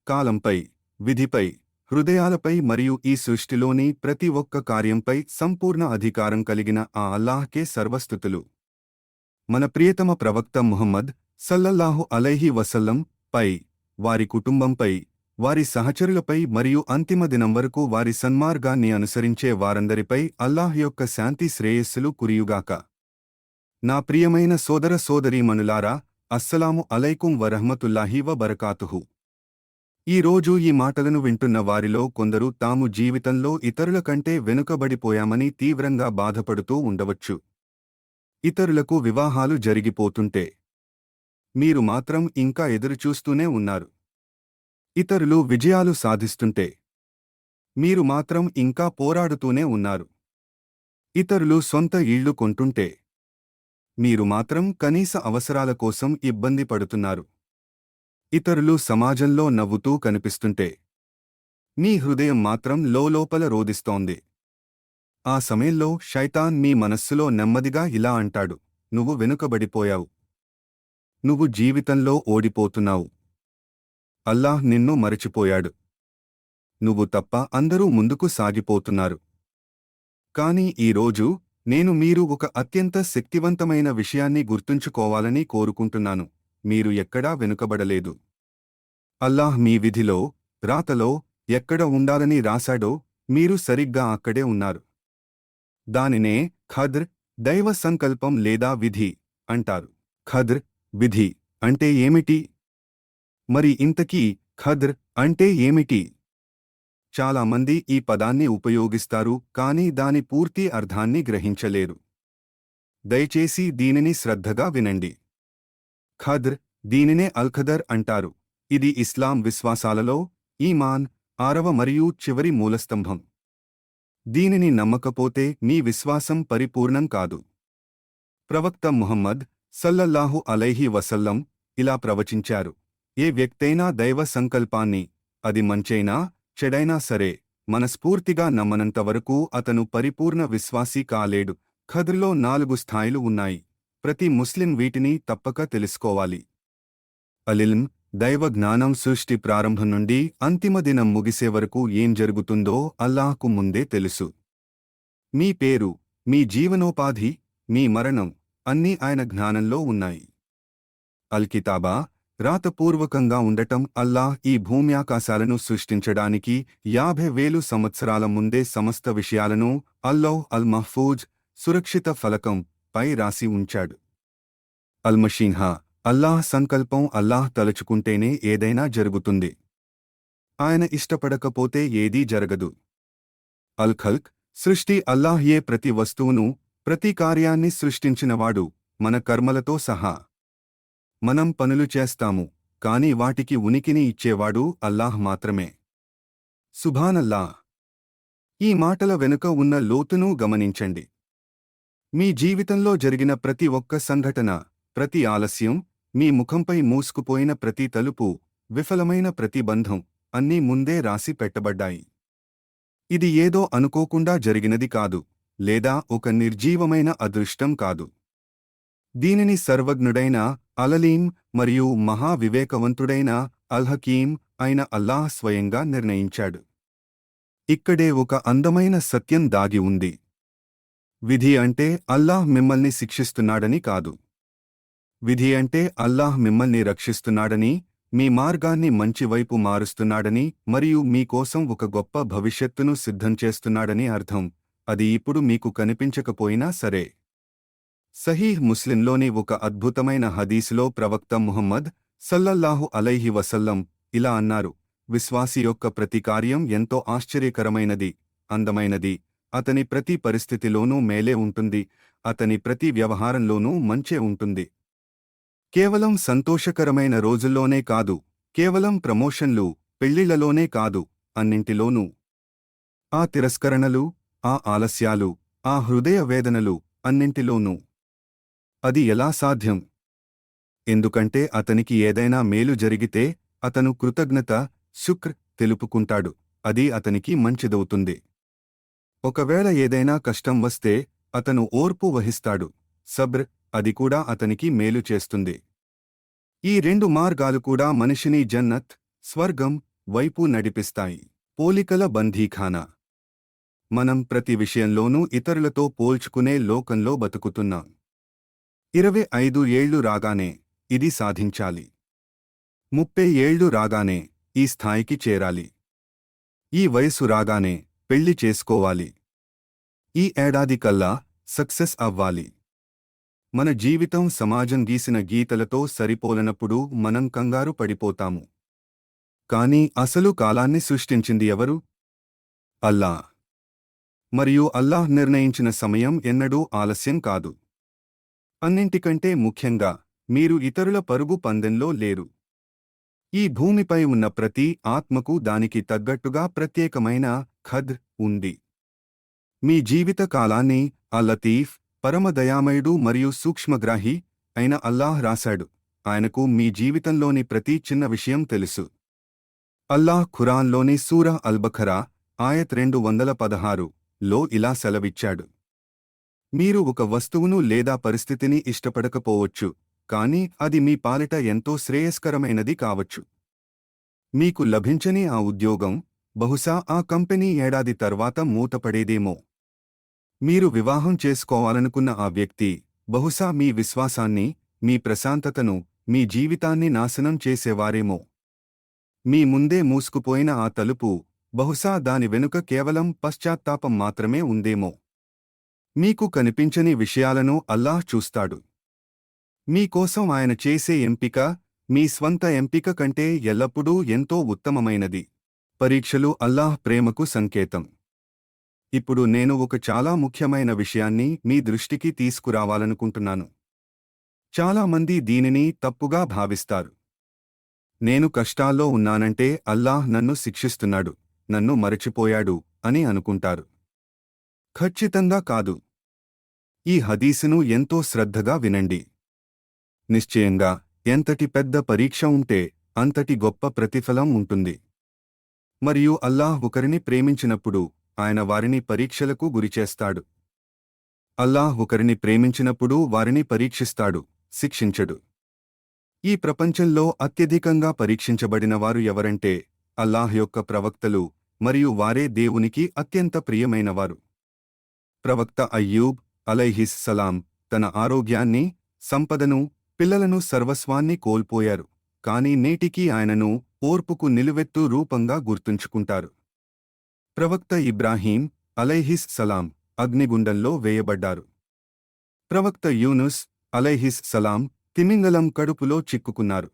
కాలంపై, విధిపై, హృదయాలపై మరియు ఈ సృష్టిలోని ప్రతి ఒక్క కార్యంపై సంపూర్ణ అధికారం కలిగిన ఆ అల్లాహ్కే సర్వస్తుతులు. మన ప్రియతమ ప్రవక్త ముహమ్మద్ సల్లల్లాహు అలైహి వసల్లం పై, వారి కుటుంబంపై, వారి సహచరులపై మరియు అంతిమ దినం వరకు వారి సన్మార్గాన్ని అనుసరించే వారందరిపై అల్లాహ్ యొక్క శాంతి శ్రేయస్సులు కురియుగాక. నా ప్రియమైన సోదర సోదరీమణులారా, అస్సలాము అలైకుం వరహ్మతుల్లాహి వబరకాతుహు. ఈ రోజు ఈ మాటలను వింటున్న వారిలో కొందరు తాము జీవితంలో ఇతరుల కంటే వెనుకబడిపోయామని తీవ్రంగా బాధపడుతూ ఉండవచ్చు. ఇతరులకు వివాహాలు జరిగిపోతుంటే మీరు మాత్రం ఇంకా ఎదురుచూస్తూనే ఉన్నారు. ఇతరులు విజయాలు సాధిస్తుంటే మీరు మాత్రం ఇంకా పోరాడుతూనే ఉన్నారు. ఇతరులు సొంత ఇళ్లు కొంటుంటే మీరు మాత్రం కనీస అవసరాల కోసం ఇబ్బంది పడుతున్నారు. ఇతరులు సమాజంలో నవ్వుతూ కనిపిస్తుంటే మీ హృదయం మాత్రం లోలోపల రోదిస్తోంది. ఆ సమయంలో శైతాన్ మీ మనస్సులో నెమ్మదిగా ఇలా అంటాడు: నువ్వు వెనుకబడిపోయావు. నువ్వు జీవితంలో ఓడిపోతున్నావు. అల్లాహ్ నిన్ను మరచిపోయాడు. నువ్వు తప్ప అందరూ ముందుకు సాగిపోతున్నారు. కానీ ఈరోజు నేను మీరు ఒక అత్యంత శక్తివంతమైన విషయాన్ని గుర్తుంచుకోవాలని కోరుకుంటున్నాను: మీరు ఎక్కడా వెనుకబడలేదు. అల్లాహ్ మీ విధిలో, రాతలో ఎక్కడ ఉండాలని రాశాడో మీరు సరిగ్గా అక్కడే ఉన్నారు. దానినే ఖద్ర్, దైవ సంకల్పం లేదా విధి అంటారు. ఖద్ర్, విధి అంటే ఏమిటి? మరి ఇంతకీ ఖద్ర్ అంటే ఏమిటి? చాలామంది ఈ పదాన్ని ఉపయోగిస్తారు కానీ దాని పూర్తి అర్థాన్ని గ్రహించలేరు. దయచేసి దీనిని శ్రద్ధగా వినండి. ఖద్ర్, దీనినే అల్ఖదర్ అంటారు. ఇది ఇస్లాం విశ్వాసాలలో ఈమాన్, 6వ మరియు చివరి మూలస్తంభం. దీనిని నమ్మకపోతే మీ విశ్వాసం పరిపూర్ణం కాదు. ప్రవక్త ముహమ్మద్ సల్లల్లాహు అలైహి వసల్లం ఇలా ప్రవచించారు: ఏ వ్యక్తైనా దైవ సంకల్పాన్ని, అది మంచైనా చెడైనా సరే, మనస్ఫూర్తిగా నమ్మనంతవరకు అతను పరిపూర్ణ విశ్వాసీ కాలేడు. ఖద్ర్లో 4 స్థాయిలు ఉన్నాయి. ప్రతి ముస్లిం వీటిని తప్పక తెలుసుకోవాలి. అలిల్మ్, దైవ జ్ఞానం. సృష్టి ప్రారంభం నుండి అంతిమ దినం ముగిసే వరకు ఏం జరుగుతుందో అల్లాహ్కు ముందే తెలుసు. మీ పేరు, మీ జీవనోపాధి, మీ మరణం అన్నీ ఆయన జ్ఞానంలో ఉన్నాయి. అల్కితాబా, రాతపూర్వకంగా ఉండటం. అల్లాహ్ ఈ భూమ్యాకాశాలను సృష్టించడానికి 50,000 సంవత్సరాల ముందే సమస్త విషయాలను అల్లౌహ్ అల్ మహ్ఫూజ్, సురక్షిత ఫలకం పై రాసి ఉంచాడు. అల్మషీన్హా, అల్లాహ్ సంకల్పం. అల్లాహ్ తలుచుకుంటేనే ఏదైనా జరుగుతుంది. ఆయన ఇష్టపడకపోతే ఏదీ జరగదు. అల్ ఖల్క్, సృష్టి. అల్లాహ్ ఏ ప్రతి వస్తువును, ప్రతి కార్యాన్ని సృష్టించినవాడు, మన కర్మలతో సహా. మనం పనులు చేస్తాము, కాని వాటికి ఉనికిని ఇచ్చేవాడు అల్లాహ్ మాత్రమే. సుభానల్లాహ్. ఈ మాటల వెనుక ఉన్న లోతును గమనించండి. మీ జీవితంలో జరిగిన ప్రతి ఒక్క సంఘటన, ప్రతి ఆలస్యం, మీ ముఖంపై మూసుకుపోయిన ప్రతి తలుపు, విఫలమైన ప్రతి బంధం అన్నీ ముందే రాసి పెట్టబడ్డాయి. ఇది ఏదో అనుకోకుండా జరిగినది కాదు, లేదా ఒక నిర్జీవమైన అదృష్టం కాదు. దీనిని సర్వజ్ఞుడైన, అలలీం మరియు మహావివేకవంతుడైన అల్హకీం అయిన అల్లాహ్ స్వయంగా నిర్ణయించాడు. ఇక్కడే ఒక అందమైన సత్యం దాగి ఉంది. విధి అంటే అల్లాహ్ మిమ్మల్ని శిక్షిస్తున్నాడని కాదు. విధి అంటే అల్లాహ్ మిమ్మల్ని రక్షిస్తున్నాడని, మీ మార్గాన్ని మంచివైపు మారుస్తున్నాడని మరియు మీకోసం ఒక గొప్ప భవిష్యత్తును సిద్ధం చేస్తున్నాడని అర్థం. అది ఇప్పుడు మీకు కనిపించకపోయినా సరే. సహీహ్ ముస్లింలోని ఒక అద్భుతమైన హదీసులో ప్రవక్త ముహమ్మద్ సల్లల్లాహు అలైహి వసల్లం ఇలా అన్నారు: విశ్వాసి యొక్క ప్రతి కార్యం ఎంతో ఆశ్చర్యకరమైనది, అందమైనది. అతని ప్రతి పరిస్థితిలోనూ మేలే ఉంటుంది. అతని ప్రతి వ్యవహారంలోనూ మంచే ఉంటుంది. కేవలం సంతోషకరమైన రోజుల్లోనే కాదు, కేవలం ప్రమోషన్లు, పెళ్లిళ్లలోనే కాదు, అన్నింటిలోనూ. ఆ తిరస్కరణలు, ఆ ఆలస్యాలు, ఆ హృదయ వేదనలు, అన్నింటిలోనూ. అది ఎలా సాధ్యం? ఎందుకంటే అతనికి ఏదైనా మేలు జరిగితే అతను కృతజ్ఞత, శుక్ర్ తెలుపుకుంటాడు. అది అతనికి మంచిదవుతుంది. ఒకవేళ ఏదైనా కష్టం వస్తే అతను ఓర్పు వహిస్తాడు, సబ్ర్. అది కూడా అతనికి మేలు చేస్తుంది. ఈ 2 మార్గాలు కూడా మనిషిని జన్నత్, స్వర్గం వైపు నడిపిస్తాయి. పోలికల బందీఖానా. మనం ప్రతి విషయంలోనూ ఇతరులతో పోల్చుకునే లోకంలో బతుకుతున్నాం. 25 ఏళ్లు రాగానే ఇది సాధించాలి. 30 ఏళ్లు రాగానే ఈ స్థాయికి చేరాలి. ఈ వయసు రాగానే పెళ్లి చేసుకోవాలి. ఈ ఏడాది కల్లా సక్సెస్ అవ్వాలి. మన జీవితం సమాజం గీసిన గీతలతో సరిపోలనప్పుడు మనం కంగారు పడిపోతాము. కానీ అసలు కాలాన్ని సృష్టించింది ఎవరు? అల్లాహ్. మరియు అల్లాహ్ నిర్ణయించిన సమయం ఎన్నడూ ఆలస్యం కాదు. అన్నింటికంటే ముఖ్యంగా మీరు ఇతరుల పరుగు పందెంలో లేరు. ఈ భూమిపై ఉన్న ప్రతి ఆత్మకు దానికి తగ్గట్టుగా ప్రత్యేకమైన ఖద్ ఉంది. మీ జీవిత కాలాన్ని లతీఫ్, పరమదయామయుడు మరియు సూక్ష్మగ్రాహి అయిన అల్లాహ్ రాశాడు. ఆయనకు మీ జీవితంలోని ప్రతి చిన్న విషయం తెలుసు. అల్లాహ్ ఖురాన్లోని సూరహ్ అల్-బఖరా ఆయత్ 216లో ఇలా సెలవిచ్చాడు. మీరు ఒక వస్తువును లేదా పరిస్థితిని ఇష్టపడకపోవచ్చు, కానీ అది మీ పాలిట ఎంతో శ్రేయస్కరమైనది కావచ్చు. మీకు లభించని ఆ ఉద్యోగం, బహుశా ఆ కంపెనీ ఏడాది తర్వాత మూతపడేదేమో. మీరు వివాహం చేసుకోవాలనుకున్న ఆ వ్యక్తి, బహుశా మీ విశ్వాసాన్ని, మీ ప్రశాంతతను, మీ జీవితాన్ని నాశనం చేసేవారేమో. మీ ముందే మూసుకుపోయిన ఆ తలుపు, బహుశా దాని వెనుక కేవలం పశ్చాత్తాపం మాత్రమే ఉందేమో. మీకు కనిపించని విషయాలను అల్లాహ్ చూస్తాడు. మీకోసం ఆయన చేసే ఎంపిక, మీ స్వంత ఎంపిక కంటే ఎల్లప్పుడూ ఎంతో ఉత్తమమైనది. పరీక్షలు అల్లాహ్ ప్రేమకు సంకేతం. ఇప్పుడు నేను ఒక చాలా ముఖ్యమైన విషయాన్ని మీ దృష్టికి తీసుకురావాలనుకుంటున్నాను. చాలామంది దీనిని తప్పుగా భావిస్తారు. నేను కష్టాల్లో ఉన్నానంటే అల్లాహ్ నన్ను శిక్షిస్తున్నాడు, నన్ను మరచిపోయాడు అని అనుకుంటారు. ఖచ్చితంగా కాదు. ఈ హదీసును ఎంతో శ్రద్ధగా వినండి. నిశ్చయంగా ఎంతటి పెద్ద పరీక్ష ఉంటే అంతటి గొప్ప ప్రతిఫలం ఉంటుంది. మరియు అల్లాహ్ ఒకరిని ప్రేమించినప్పుడు ఆయన వారిని పరీక్షలకు గురిచేస్తాడు. అల్లాహ్ ఒకరిని ప్రేమించినప్పుడు వారిని పరీక్షిస్తాడు, శిక్షించడు. ఈ ప్రపంచంలో అత్యధికంగా పరీక్షించబడినవారు ఎవరంటే అల్లాహ్ యొక్క ప్రవక్తలు, మరియు వారే దేవునికి అత్యంత ప్రియమైనవారు. ప్రవక్త అయ్యూబ్ అలైహిస్ సలాం తన ఆరోగ్యాన్ని, సంపదను, పిల్లలను, సర్వస్వాన్ని కోల్పోయారు, కానీ నేటికీ ఆయనను ఓర్పుకు నిలువెత్తు రూపంగా గుర్తుంచుకుంటారు. ప్రవక్త ఇబ్రాహీం అలైహిస్ సలాం అగ్నిగుండంలో వేయబడ్డారు. ప్రవక్త యూనుస్ అలైహిస్ సలాం తిమింగలం కడుపులో చిక్కుకున్నారు.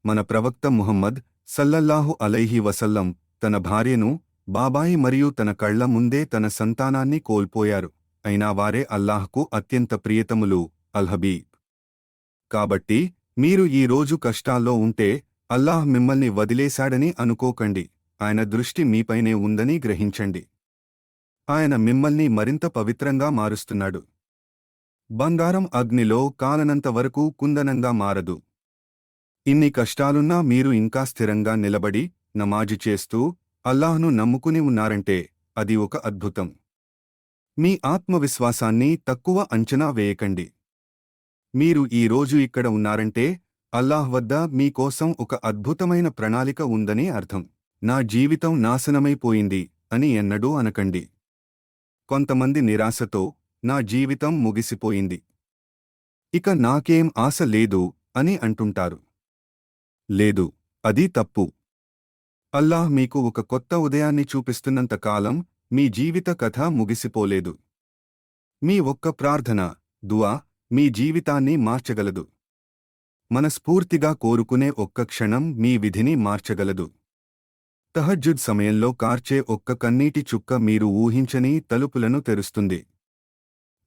మన ప్రవక్త ముహమ్మద్ సల్లల్లాహు అలైహి వసల్లం తన భార్యను, బాబాయి మరియు తన కళ్ల ముందే తన సంతానాన్ని కోల్పోయారు, అయినా వారే అల్లాహ్కు అత్యంత ప్రియతములు, అల్హబీబ్. కాబట్టి మీరు ఈ రోజు కష్టాల్లో ఉంటే అల్లాహ్ మిమ్మల్ని వదిలేశాడని అనుకోకండి. ఆయన దృష్టి మీపైనే ఉందని గ్రహించండి. ఆయన మిమ్మల్ని మరింత పవిత్రంగా మారుస్తున్నాడు. బంగారం అగ్నిలో కాలనంత వరకు కుందనంగా మారదు. ఇన్ని కష్టాలున్నా మీరు ఇంకా స్థిరంగా నిలబడి నమాజు చేస్తూ అల్లాహ్ను నమ్ముకుని ఉన్నారంటే అది ఒక అద్భుతం. మీ ఆత్మవిశ్వాసాన్ని తక్కువ అంచనా వేయకండి. మీరు ఈ రోజు ఇక్కడ ఉన్నారంటే అల్లాహ్ వద్ద మీకోసం ఒక అద్భుతమైన ప్రణాళిక ఉందని అర్థం. నా జీవితం నాశనమైపోయింది అని ఎన్నడూ అనకండి. కొంతమంది నిరాశతో నా జీవితం ముగిసిపోయింది, ఇక నాకేం ఆశ లేదు అని అంటుంటారు. లేదు, అది తప్పు. అల్లాహ్ మీకు ఒక కొత్త ఉదయాన్ని చూపిస్తున్నంత కాలం మీ జీవిత కథ ముగిసిపోలేదు. మీ ఒక్క ప్రార్థన, దుఆ మీ జీవితాన్ని మార్చగలదు. మనస్ఫూర్తిగా కోరుకునే ఒక్క క్షణం మీ విధిని మార్చగలదు. తహజ్జుద్ సమయంలో కార్చే ఒక్క కన్నీటి చుక్క మీరు ఊహించని తలుపులను తెరుస్తుంది.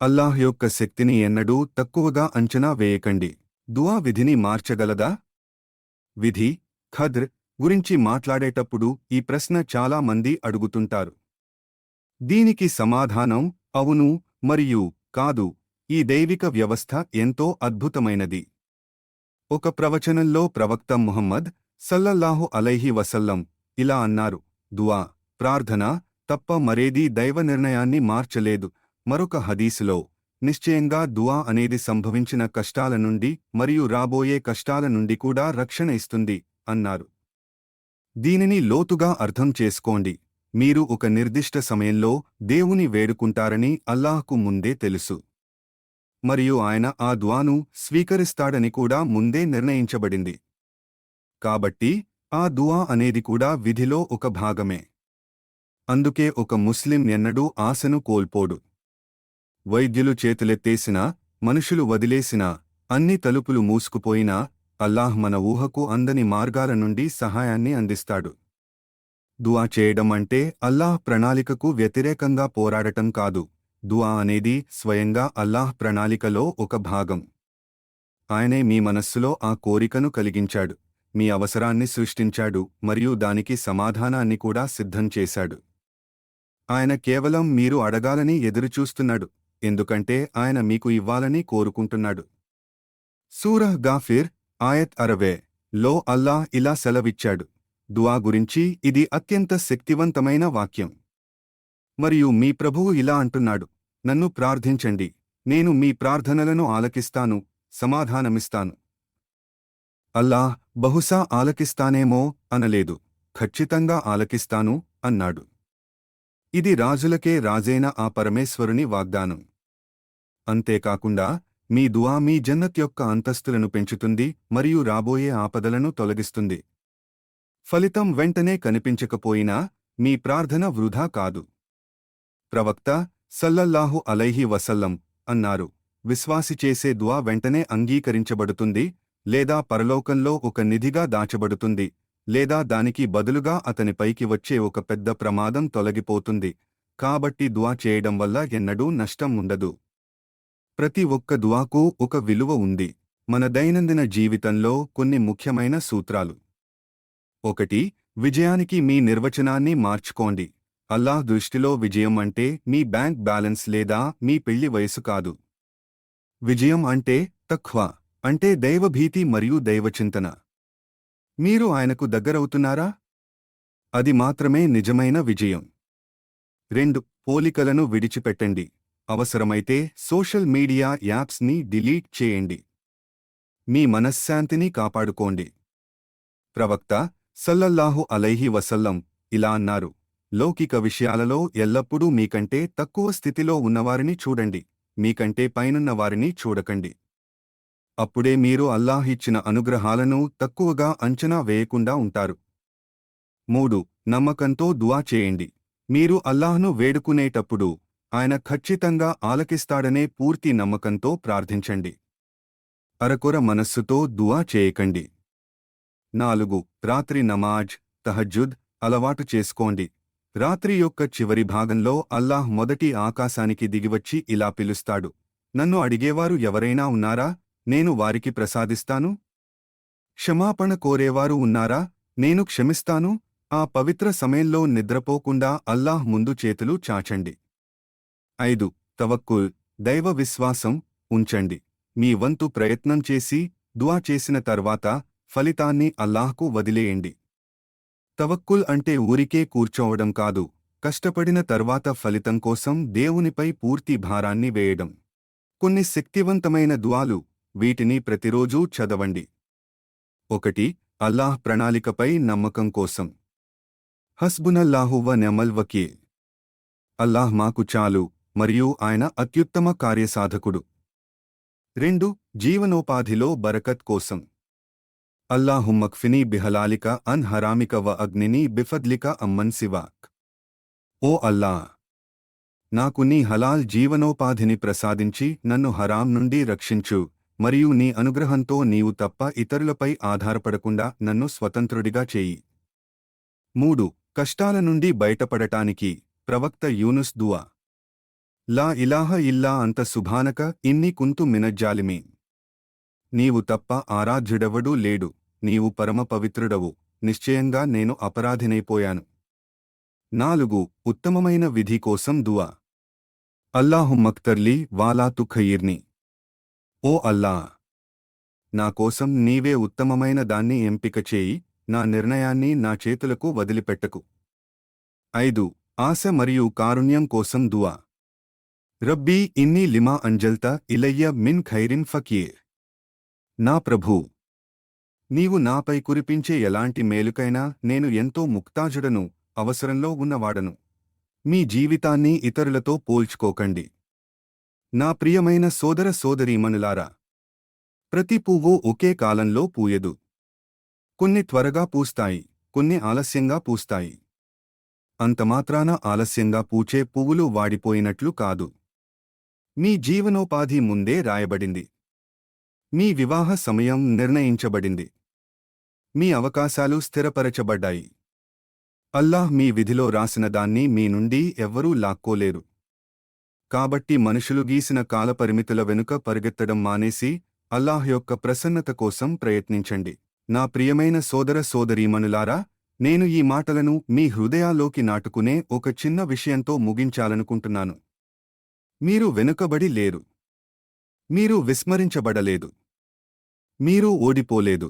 అల్లాహ్ యొక్క శక్తిని ఎన్నడూ తక్కువగా అంచనా వేయకండి. దుఆ విధిని మార్చగలదా? విధి, ఖద్ర్ గురించి మాట్లాడేటప్పుడు ఈ ప్రశ్న చాలా మంది అడుగుతుంటారు. దీనికి సమాధానం అవును మరియు కాదు. ఈ దైవిక వ్యవస్థ ఎంతో అద్భుతమైనది. ఒక ప్రవచనంలో ప్రవక్త ముహమ్మద్ సల్లల్లాహు అలైహి వసల్లం ఇలా అన్నారు: దుఆ, ప్రార్థన తప్ప మరేదీ దైవ నిర్ణయాన్ని మార్చలేదు. మరొక హదీసులో నిశ్చయంగా దుఆ అనేది సంభవించిన కష్టాల నుండి మరియు రాబోయే కష్టాల నుండి కూడా రక్షణ ఇస్తుంది అన్నారు. దీనిని లోతుగా అర్థం చేసుకోండి. మీరు ఒక నిర్దిష్ట సమయంలో దేవుని వేడుకుంటారని అల్లాహ్కు ముందే తెలుసు. మరియు ఆయన ఆ దుఆను స్వీకరిస్తాడని కూడా ముందే నిర్ణయించబడింది. కాబట్టి ఆ దుఆ అనేది కూడా విధిలో ఒక భాగమే. అందుకే ఒక ముస్లిం ఎన్నడూ ఆశను కోల్పోడు. వైద్యులు చేతులెత్తేసినా, మనుషులు వదిలేసినా, అన్ని తలుపులు మూసుకుపోయినా, అల్లాహ్ మన ఊహకు అందని మార్గాల నుండి సహాయాన్ని అందిస్తాడు. దుఆ చేయడం అంటే అల్లాహ్ ప్రణాళికకు వ్యతిరేకంగా పోరాడటం కాదు. దుఆ అనేది స్వయంగా అల్లాహ్ ప్రణాళికలో ఒక భాగం. ఆయనే మీ మనస్సులో ఆ కోరికను కలిగించాడు, మీ అవసరాన్ని సృష్టించాడు మరియు దానికి సమాధానాన్ని కూడా సిద్ధం చేశాడు. ఆయన కేవలం మీరు అడగాలని ఎదురుచూస్తున్నాడు, ఎందుకంటే ఆయన మీకు ఇవ్వాలని కోరుకుంటున్నాడు. సూరహ్ గాఫిర్ ఆయత్ 60 లో అల్లాహ్ ఇలా సెలవిచ్చాడు. దుఆ గురించి ఇది అత్యంత శక్తివంతమైన వాక్యం. మరియు మీ ప్రభువు ఇలా అంటున్నాడు, నన్ను ప్రార్థించండి, నేను మీ ప్రార్థనలను ఆలకిస్తాను, సమాధానమిస్తాను. అల్లాహ్ బహుశా ఆలకిస్తానేమో అనలేదు, ఖచ్చితంగా ఆలకిస్తాను అన్నాడు. ఇది రాజులకే రాజైన ఆ పరమేశ్వరుని వాగ్దానం. అంతేకాకుండా మీ దుఆ మీ జన్నత్ యొక్క అంతస్తులను పెంచుతుంది మరియు రాబోయే ఆపదలను తొలగిస్తుంది. ఫలితం వెంటనే కనిపించకపోయినా మీ ప్రార్థన వృధా కాదు. ప్రవక్త సల్లల్లాహు అలైహి వసల్లం అన్నారు, విశ్వాసి చేసే దుఆ వెంటనే అంగీకరించబడుతుంది, లేదా పరలోకంలో ఒక నిధిగా దాచబడుతుంది, లేదా దానికి బదులుగా అతనిపైకి వచ్చే ఒక పెద్ద ప్రమాదం తొలగిపోతుంది. కాబట్టి దుఆ చేయడం వల్ల ఎన్నడూ నష్టం ఉండదు. ప్రతి ఒక్క దుఆకు ఒక విలువ ఉంది. మన దైనందిన జీవితంలో కొన్ని ముఖ్యమైన సూత్రాలు. 1. విజయానికి మీ నిర్వచనాన్ని మార్చుకోండి. అల్లాహ్ దృష్టిలో విజయం అంటే మీ బ్యాంక్ బ్యాలెన్స్ లేదా మీ పెళ్లి వయసు కాదు. విజయం అంటే తఖ్వా, అంటే దైవభీతి మరియు దైవచింతన. మీరు ఆయనకు దగ్గరవుతున్నారా? అది మాత్రమే నిజమైన విజయం. 2. పోలికలను విడిచిపెట్టండి. అవసరమైతే సోషల్ మీడియా యాప్స్ని డిలీట్ చేయండి. మీ మనశ్శాంతిని కాపాడుకోండి. ప్రవక్త సల్లల్లాహు అలైహి వసల్లం ఇలా అన్నారు, లౌకిక విషయాలలో ఎల్లప్పుడూ మీకంటే తక్కువ స్థితిలో ఉన్నవారిని చూడండి, మీకంటే పైనున్న వారిని చూడకండి. అప్పుడే మీరు అల్లాహ్ ఇచ్చిన అనుగ్రహాలను తక్కువగా అంచనా వేయకుండా ఉంటారు. 3. నమ్మకంతో దుఆ చేయండి. మీరు అల్లాహ్ను వేడుకునేటప్పుడు ఆయన ఖచ్చితంగా ఆలకిస్తాడనే పూర్తి నమ్మకంతో ప్రార్థించండి. అరకొర మనస్సుతో దుఆ చేయకండి. 4. రాత్రి నమాజ్, తహజ్జుద్ అలవాటు చేసుకోండి. రాత్రి యొక్క చివరి భాగంలో అల్లాహ్ మొదటి ఆకాశానికి దిగివచ్చి ఇలా పిలుస్తాడు, నన్ను అడిగేవారు ఎవరైనా ఉన్నారా? నేను వారికి ప్రసాదిస్తాను. క్షమాపణ కోరేవారు ఉన్నారా? నేను క్షమిస్తాను. ఆ పవిత్ర సమయంలో నిద్రపోకుండా అల్లాహ్ ముందు చేతులు చాచండి. 5. తవక్కుల్, దైవ విశ్వాసం ఉంచండి. మీ వంతు ప్రయత్నం చేసి దుఆ చేసిన తర్వాత ఫలితాన్ని అల్లాహ్కు వదిలేయండి. తవక్కుల్ అంటే ఊరికే కూర్చోవడం కాదు, కష్టపడిన తర్వాత ఫలితం కోసం దేవునిపై పూర్తి భారాన్ని వేయడం. కొన్ని శక్తివంతమైన దుఆలు, వీటిని ప్రతిరోజూ చదవండి. 1. అల్లాహ్ ప్రణాళికపై నమ్మకం కోసం. హస్బునల్లాహు వ నిఅమల్ వకీల్. అల్లాహ్ మాకు చాలు మరియు ఆయన అత్యుత్తమ కార్యసాధకుడు. 2. జీవనోపాధిలో బరకత్ కోసం. అల్లాహుమ్మక్ఫినీ బిహలాలిక అన్ హరామిక వ అగ్నిని బిఫద్లిక అమ్మన్ సివాక్. ఓ అల్లా, నాకు నీ హలాల్ జీవనోపాధిని ప్రసాదించి నన్ను హరాం నుండి రక్షించు, మరియు నీ అనుగ్రహంతో నీవు తప్ప ఇతరులపై ఆధారపడకుండా నన్ను స్వతంత్రుడిగా చేయి. 3. కష్టాల నుండి బయటపడటానికి ప్రవక్త యూనుస్ దుఆ. లా ఇలాహ ఇల్లా అంత సుభానక ఇన్ని కుంతు మినజ్జాలిమీన్. నీవు తప్ప ఆరాధ్యుడెవడూ లేడు, నీవు పరమ పవిత్రుడవు, నిశ్చయంగా నేను అపరాధినైపోయాను. 4. ఉత్తమమైన విధి కోసం దుఆ. అల్లాహుమ్మక్తర్లీ వాలా తుఖయ్యిర్ని. ఓ అల్లా, నా కోసం నీవే ఉత్తమమైన దాన్ని ఎంపిక చేయి, నా నిర్ణయాన్ని నా చేతులకు వదిలిపెట్టకు. 5. ఆశ మరియు కారుణ్యం కోసం దుఆ. రబ్బీ ఇన్నీ లిమా అంజల్త ఇలయ్య మిన్ ఖైరిన్ ఫకీర్. నా ప్రభూ, నీవు నాపై కురిపించే ఎలాంటి మేలుకైనా నేను ఎంతో ముక్తాజుడను, అవసరంలో ఉన్నవాడను. మీ జీవితాన్ని ఇతరులతో పోల్చుకోకండి. నా ప్రియమైన సోదర సోదరీమణులారా, ప్రతి పువ్వు ఒకే కాలంలో పూయదు. కొన్ని త్వరగా పూస్తాయి, కొన్ని ఆలస్యంగా పూస్తాయి. అంతమాత్రాన ఆలస్యంగా పూచే పువ్వులు వాడిపోయినట్లు కాదు. మీ జీవనోపాధి ముందే రాయబడింది. మీ వివాహ సమయం నిర్ణయించబడింది. మీ అవకాశాలు స్థిరపరచబడ్డాయి. అల్లాహ్ మీ విధిలో రాసిన దాన్ని మీ నుండి ఎవ్వరూ లాక్కోలేరు. కాబట్టి మనుషులు గీసిన కాలపరిమితుల వెనుక పరిగెత్తడం మానేసి అల్లాహ్ యొక్క ప్రసన్నత కోసం ప్రయత్నించండి. నా ప్రియమైన సోదర సోదరీమణులారా, నేను ఈ మాటలను మీ హృదయాల్లోకి నాటుకునే ఒక చిన్న విషయంతో ముగించాలనుకుంటున్నాను. మీరు వెనుకబడి లేరు. మీరు విస్మరించబడలేదు. మీరు ఓడిపోలేదు.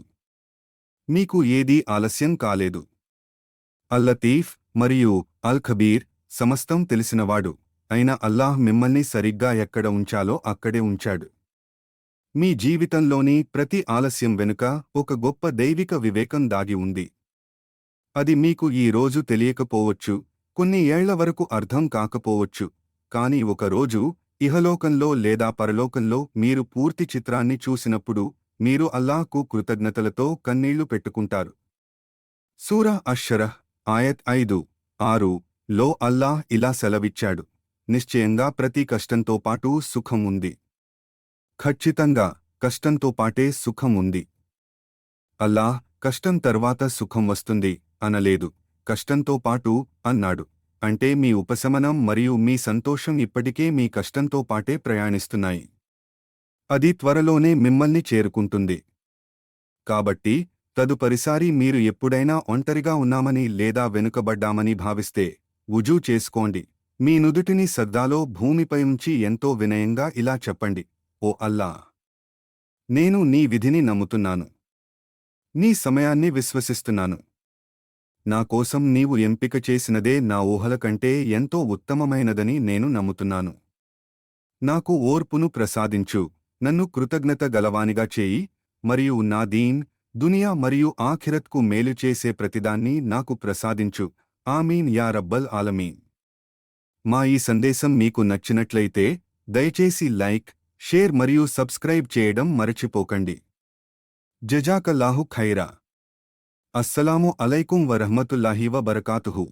మీకు ఏదీ ఆలస్యం కాలేదు. అల్-లతీఫ్ మరియు అల్-ఖబీర్, సమస్తం తెలిసినవాడు అయిన అల్లాహ్ మిమ్మల్ని సరిగ్గా ఎక్కడ ఉంచాలో అక్కడే ఉంచాడు. మీ జీవితంలోని ప్రతి ఆలస్యం వెనుక ఒక గొప్ప దైవిక వివేకం దాగి ఉంది. అది మీకు ఈ రోజు తెలియకపోవచ్చు, కొన్ని ఏళ్ల వరకు అర్థం కాకపోవచ్చు, కాని ఒక రోజు ఇహలోకంలో లేదా పరలోకంలో మీరు పూర్తి చిత్రాన్ని చూసినప్పుడు మీరు అల్లాహ్కు కృతజ్ఞతలతో కన్నీళ్లు పెట్టుకుంటారు. సూరా అష్-షరహ్ ఆయత్ 5-6 లో అల్లాహ్ ఇలా సెలవిచ్చాడు: నిశ్చయంగా ప్రతి కష్టంతో పాటు సుఖం ఉంది. ఖచ్చితంగా కష్టంతో పాటే సుఖం ఉంది. అల్లాహ్ కష్టం తర్వాత సుఖం వస్తుంది అనలేదు, కష్టంతో పాటు అన్నాడు. అంటే మీ ఉపశమనం మరియు మీ సంతోషం ఇప్పటికే మీ కష్టంతో పాటే ప్రయాణిస్తున్నాయి. అది త్వరలోనే మిమ్మల్ని చేరుకుంటుంది. కాబట్టి తదుపరిసారి మీరు ఎప్పుడైనా ఒంటరిగా ఉన్నామని లేదా వెనుకబడ్డామని భావిస్తే వుజూ చేసుకోండి. మీ నుదుటిని సద్దాలో భూమిపై ఉంచి ఎంతో వినయంగా ఇలా చెప్పండి: ఓ అల్లాహ్, నేను నీ విధిని నమ్ముతున్నాను. నీ సమయాన్ని విశ్వసిస్తున్నాను. నా కోసం నీవు ఎంపిక చేసినదే నా ఊహల కంటే ఎంతో ఉత్తమమైనదని నేను నమ్ముతున్నాను. నాకు ఓర్పును ప్రసాదించు, నన్ను కృతజ్ఞత గలవానిగా చేయి, మరియు నా దీన్, దునియా మరియు ఆఖిరత్కు మేలు చేసే ప్రతిదాన్ని నాకు ప్రసాదించు. ఆమీన్ యా రబ్బల్ ఆలమీన్. మా ఈ సందేశం మీకు నచ్చినట్లయితే దయచేసి లైక్, షేర్ మరియు సబ్స్క్రైబ్ చేయడం మరచిపోకండి. జజాకల్లాహు ఖైరా. అస్సలాము అలైకుం వరహ్మతుల్లాహి వబరకాతుహు.